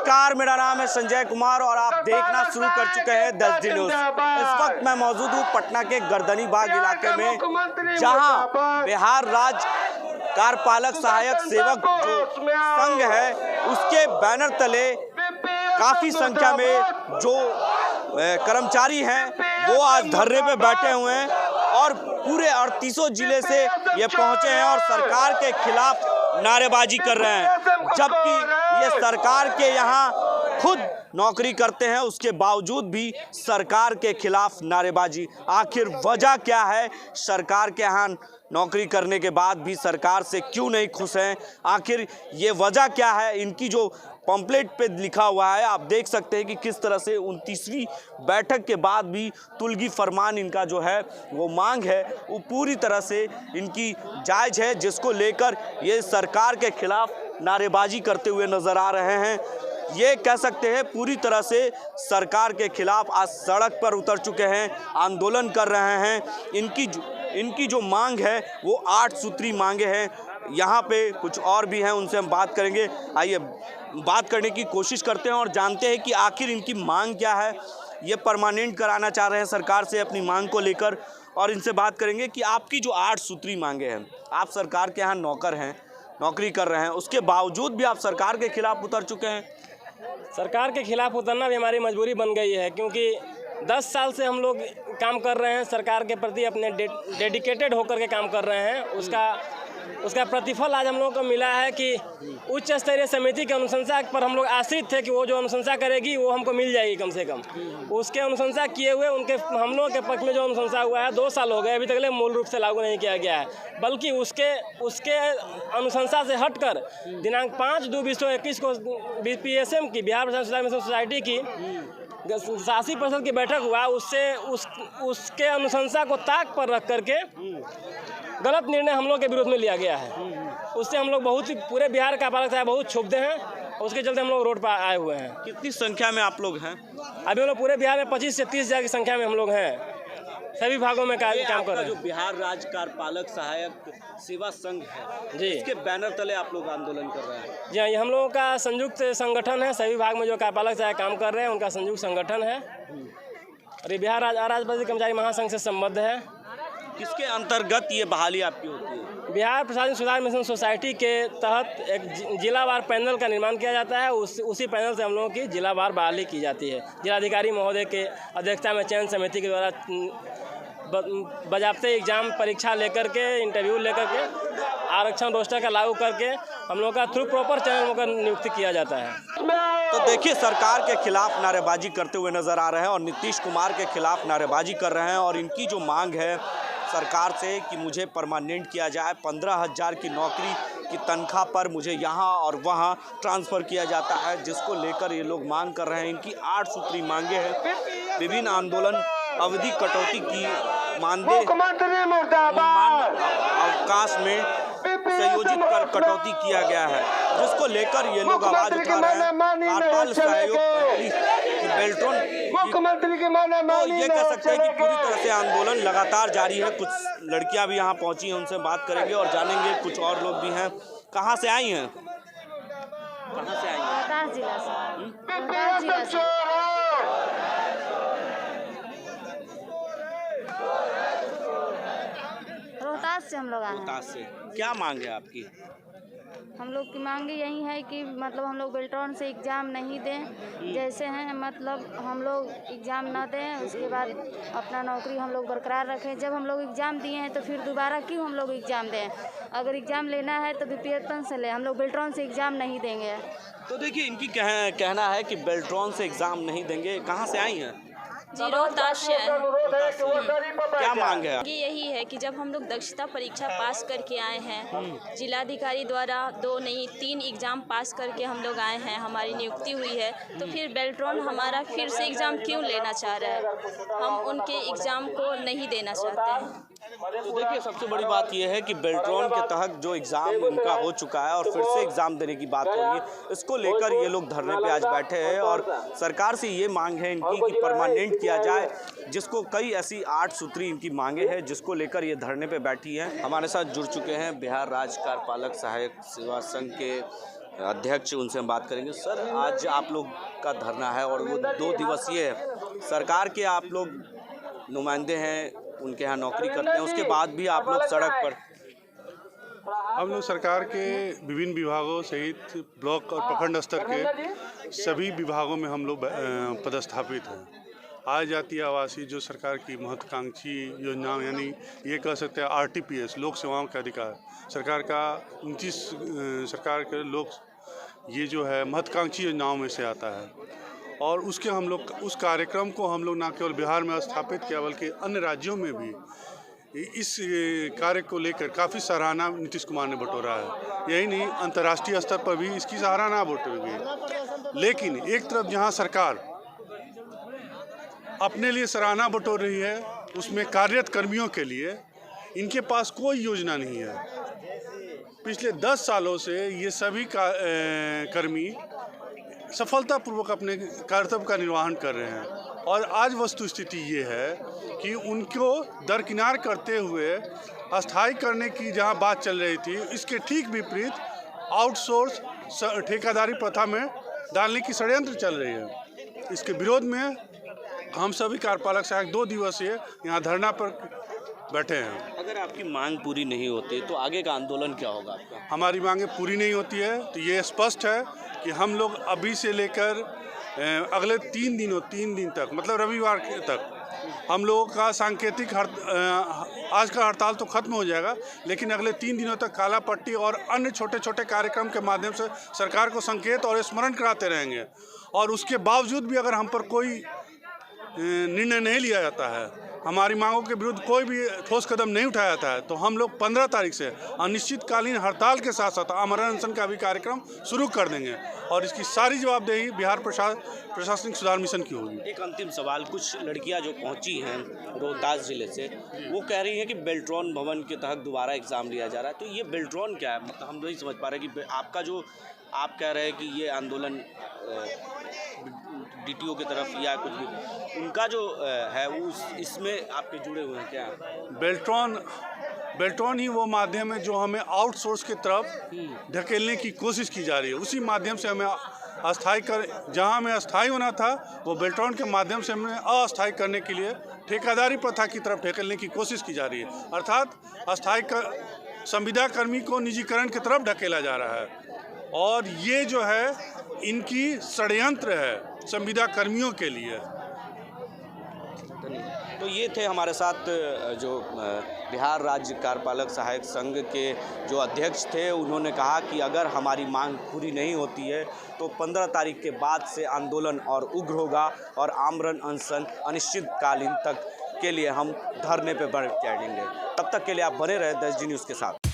नमस्कार, मेरा नाम है संजय कुमार और आप देखना शुरू कर चुके हैं 10 दिन न्यूज। इस वक्त मैं मौजूद हूँ पटना के गर्दनी बाग इलाके में, जहां बिहार राज्य कार्यपालक सहायक सेवक जो संघ है उसके बैनर तले काफी संख्या में जो कर्मचारी हैं वो आज धरने पे बैठे हुए हैं और पूरे 38 जिले से ये पहुंचे हैं और सरकार के खिलाफ नारेबाजी कर रहे हैं। जबकि ये सरकार के यहाँ खुद नौकरी करते हैं, उसके बावजूद भी सरकार के खिलाफ नारेबाजी। आखिर वजह क्या है? सरकार के यहाँ नौकरी करने के बाद भी सरकार से क्यों नहीं खुश हैं? आखिर ये वजह क्या है? इनकी जो पंपलेट पे लिखा हुआ है आप देख सकते हैं कि किस तरह से 29वीं बैठक के बाद भी तुलगी फरमान इनका जो है वो मांग है वो पूरी तरह से इनकी जायज़ है, जिसको लेकर ये सरकार के खिलाफ नारेबाजी करते हुए नज़र आ रहे हैं। ये कह सकते हैं पूरी तरह से सरकार के खिलाफ आज सड़क पर उतर चुके हैं, आंदोलन कर रहे हैं। इनकी जो मांग है वो 8 सूत्री मांगे हैं। यहाँ पे कुछ और भी हैं, उनसे हम बात करेंगे। आइए बात करने की कोशिश करते हैं और जानते हैं कि आखिर इनकी मांग क्या है। ये परमानेंट कराना चाह रहे हैं सरकार से अपनी मांग को लेकर, और इनसे बात करेंगे कि आपकी जो 8 सूत्री मांगे हैं, आप सरकार के यहाँ नौकर हैं, नौकरी कर रहे हैं, उसके बावजूद भी आप सरकार के खिलाफ उतर चुके हैं। सरकार के खिलाफ उतरना भी हमारी मजबूरी बन गई है, क्योंकि 10 साल से हम लोग काम कर रहे हैं सरकार के प्रति, अपने डेडिकेटेड होकर के काम कर रहे हैं। उसका प्रतिफल आज हम लोगों को मिला है कि उच्च स्तरीय समिति के अनुशंसा पर हम लोग आश्रित थे कि वो जो अनुशंसा करेगी वो हमको मिल जाएगी कम से कम। उसके अनुशंसा किए हुए हम लोगों के पक्ष में जो अनुशंसा हुआ है 2 साल हो गए, अभी तक मूल रूप से लागू नहीं किया गया है, बल्कि उसके अनुशंसा से हटकर दिनांक 5/2/2021 को BPSM की बिहार प्रशासन सुधार मिशन सोसाइटी की 80% की बैठक हुआ, उसके अनुशंसा को ताक पर रख करके गलत निर्णय हम लोग के विरोध में लिया गया है। उससे हम लोग बहुत ही पूरे बिहार का पालक साहब बहुत क्षुब्ध हैं, उसके चलते हम लोग रोड पर आए हुए हैं। कितनी संख्या में आप लोग हैं? अभी हम लोग पूरे बिहार में 25 से 30 हज़ार की संख्या में हम लोग हैं, सभी भागों में काम कर रहे हैं। जो बिहार राज्य कार्यपालक सहायक सेवा संघ है जी, इसके बैनर तले आप लोग आंदोलन कर रहे हैं। जी हाँ, ये हम लोगों का संयुक्त संगठन है। सभी भाग में जो कार्यपालक सहायक काम कर रहे हैं उनका संयुक्त संगठन है और ये बिहार राज्य कर्मचारी महासंघ से संबद्ध है। किसके अंतर्गत ये बहाली आपकी होती है? बिहार प्रशासन सुधार मिशन सोसाइटी के तहत एक जिलावार पैनल का निर्माण किया जाता है। उसी पैनल से हम लोगों की जिलावार बहाली की जाती है। जिलाधिकारी महोदय के अध्यक्षता में चयन समिति के द्वारा बजाबते एग्जाम परीक्षा लेकर के, इंटरव्यू लेकर के, आरक्षण रोस्टर का लागू करके हम लोग का थ्रू प्रॉपर चयन होकर नियुक्ति किया जाता है। तो देखिए, सरकार के खिलाफ नारेबाजी करते हुए नजर आ रहे हैं और नीतीश कुमार के खिलाफ नारेबाजी कर रहे हैं और इनकी जो मांग है सरकार से कि मुझे परमानेंट किया जाए, 15,000 की नौकरी की तनख्वाह पर मुझे यहाँ और वहाँ ट्रांसफ़र किया जाता है, जिसको लेकर ये लोग मांग कर रहे हैं। इनकी 8 सूत्री मांगे हैं। विभिन्न आंदोलन अवधि कटौती की मानदेय अवकाश में संयोजित कर कटौती किया गया है, जिसको लेकर ये लोग आवाज उठा रहे हैं। कार्यपालक सहयोग बेल्ट्रॉन तो ये कह सकते हैं कि पूरी तरह से आंदोलन लगातार जारी है। कुछ लड़कियां भी यहाँ पहुंची हैं, उनसे बात करेंगे और जानेंगे। कुछ और लोग भी हैं। कहाँ से आई हैं? कहाँ से आई हैं? रोहतास जिला से। रोहतास से हम लोग आए हैं। रोहतास से। क्या मांग है आपकी? हम लोग की मांग यही है कि मतलब हम लोग बेल्ट्रॉन से एग्ज़ाम नहीं दें, जैसे हैं मतलब हम लोग एग्ज़ाम ना दें, उसके बाद अपना नौकरी हम लोग बरकरार रखें। जब हम लोग एग्ज़ाम दिए हैं तो फिर दोबारा क्यों हम लोग एग्ज़ाम दें? अगर एग्ज़ाम लेना है तो BPSM से लें, हम लोग बेल्ट्रॉन से एग्ज़ाम नहीं देंगे। तो देखिए, इनकी कहना है कि बेल्ट्रॉन से एग्ज़ाम नहीं देंगे। कहाँ से आई हैं? जी, रोहतास से। क्या मांग है? ये यही है कि जब हम लोग दक्षता परीक्षा पास करके आए हैं, जिलाधिकारी द्वारा 2 नहीं 3 एग्ज़ाम पास करके हम लोग आए हैं, हमारी नियुक्ति हुई है, तो फिर बेल्ट्रॉन हमारा फिर से एग्ज़ाम क्यों लेना चाह रहा है? हम उनके एग्ज़ाम को नहीं देना चाहते हैं। तो देखिए, सबसे बड़ी बात यह है कि बेल्ट्रॉन के तहत जो एग्ज़ाम इनका हो चुका है और फिर से एग्ज़ाम देने की बात हो रही है, इसको लेकर ये लोग धरने पे आज बैठे हैं और सरकार से ये मांग है इनकी कि परमानेंट किया जाए, जिसको कई ऐसी 8 सूत्री इनकी मांगे हैं, जिसको लेकर ये धरने पे बैठी हैं। हमारे साथ जुड़ चुके हैं बिहार राज्य कार्यपालक सहायक सेवा संघ के अध्यक्ष, उनसे हम बात करेंगे। सर, आज आप लोग का धरना है और वो 2 दिवसीय है। सरकार के आप लोग नुमाइंदे हैं, उनके यहाँ नौकरी करते हैं, उसके बाद भी आप लोग सड़क पर। हम लोग सरकार के विभिन्न विभागों सहित ब्लॉक और प्रखंड स्तर के सभी विभागों में हम लोग पदस्थापित हैं। आय जातीय आवासीय जो सरकार की महत्वाकांक्षी योजनाओं, यानी ये कह सकते हैं RTPS, लोक सेवाओं का अधिकार, सरकार का 29 सरकार के लोक, ये जो है महत्वाकांक्षी योजनाओं में से आता है। और उसके हम लोग उस कार्यक्रम को हम लोग न केवल बिहार में स्थापित किया बल्कि अन्य राज्यों में भी इस कार्य को लेकर काफ़ी सराहना नीतीश कुमार ने बटोरा है। यही नहीं, अंतर्राष्ट्रीय स्तर पर भी इसकी सराहना बटोरी गई। लेकिन एक तरफ जहां सरकार अपने लिए सराहना बटोर रही है, उसमें कार्यरत कर्मियों के लिए इनके पास कोई योजना नहीं है। पिछले 10 सालों से ये सभी कर्मी सफलतापूर्वक अपने कर्तव्य का निर्वहन कर रहे हैं और आज वस्तुस्थिति ये है कि उनको दरकिनार करते हुए अस्थायी करने की जहां बात चल रही थी, इसके ठीक विपरीत आउटसोर्स ठेकेदारी प्रथा में डालने की षड्यंत्र चल रही है। इसके विरोध में हम सभी कार्यपालक सहायक 2 दिवसीय यहाँ धरना पर बैठे हैं। अगर आपकी मांग पूरी नहीं होती तो आगे का आंदोलन क्या होगा आपका? हमारी मांगें पूरी नहीं होती है तो ये स्पष्ट है कि हम लोग अभी से लेकर अगले 3 दिन तक, मतलब रविवार तक हम लोगों का सांकेतिक आज का हड़ताल तो खत्म हो जाएगा, लेकिन अगले 3 दिनों तक काला पट्टी और अन्य छोटे छोटे कार्यक्रम के माध्यम से सरकार को संकेत और स्मरण कराते रहेंगे। और उसके बावजूद भी अगर हम पर कोई निर्णय नहीं लिया जाता है, हमारी मांगों के विरुद्ध कोई भी ठोस कदम नहीं उठाया जाता है, तो हम लोग 15 तारीख से अनिश्चितकालीन हड़ताल के साथ साथ आमरण अनशन का भी कार्यक्रम शुरू कर देंगे और इसकी सारी जवाबदेही बिहार प्रशासनिक सुधार मिशन की होगी। एक अंतिम सवाल, कुछ लड़कियां जो पहुंची हैं रोहतास जिले से, वो कह रही हैं कि बेल्ट्रॉन भवन के तहत दोबारा एग्ज़ाम लिया जा रहा है। तो ये बेल्ट्रॉन क्या है? मतलब हम नहीं समझ पा रहे कि आपका जो आप कह रहे हैं कि ये आंदोलन DTO की तरफ या कुछ भी, उनका जो है उस इसमें आपके जुड़े हुए हैं क्या? बेल्ट्रॉन ही वो माध्यम है जो हमें आउटसोर्स की तरफ ढकेलने की कोशिश की जा रही है। उसी माध्यम से हमें जहां हमें अस्थायी होना था, वो बेल्ट्रॉन के माध्यम से हमें अस्थायी करने के लिए ठेकेदारी प्रथा की तरफ ढकेलने की कोशिश की जा रही है। अर्थात अस्थायी संविदा कर्मी को निजीकरण की तरफ ढकेला जा रहा है और ये जो है इनकी षड्यंत्र है संविदा कर्मियों के लिए। तो ये थे हमारे साथ जो बिहार राज्य कार्यपालक सहायक संघ के जो अध्यक्ष थे। उन्होंने कहा कि अगर हमारी मांग पूरी नहीं होती है तो 15 तारीख के बाद से आंदोलन और उग्र होगा और आमरण अनशन अनिश्चितकालीन तक के लिए हम धरने पर बढ़ जाएंगे। तब तक के लिए आप बने रहे 10G न्यूज़ के साथ।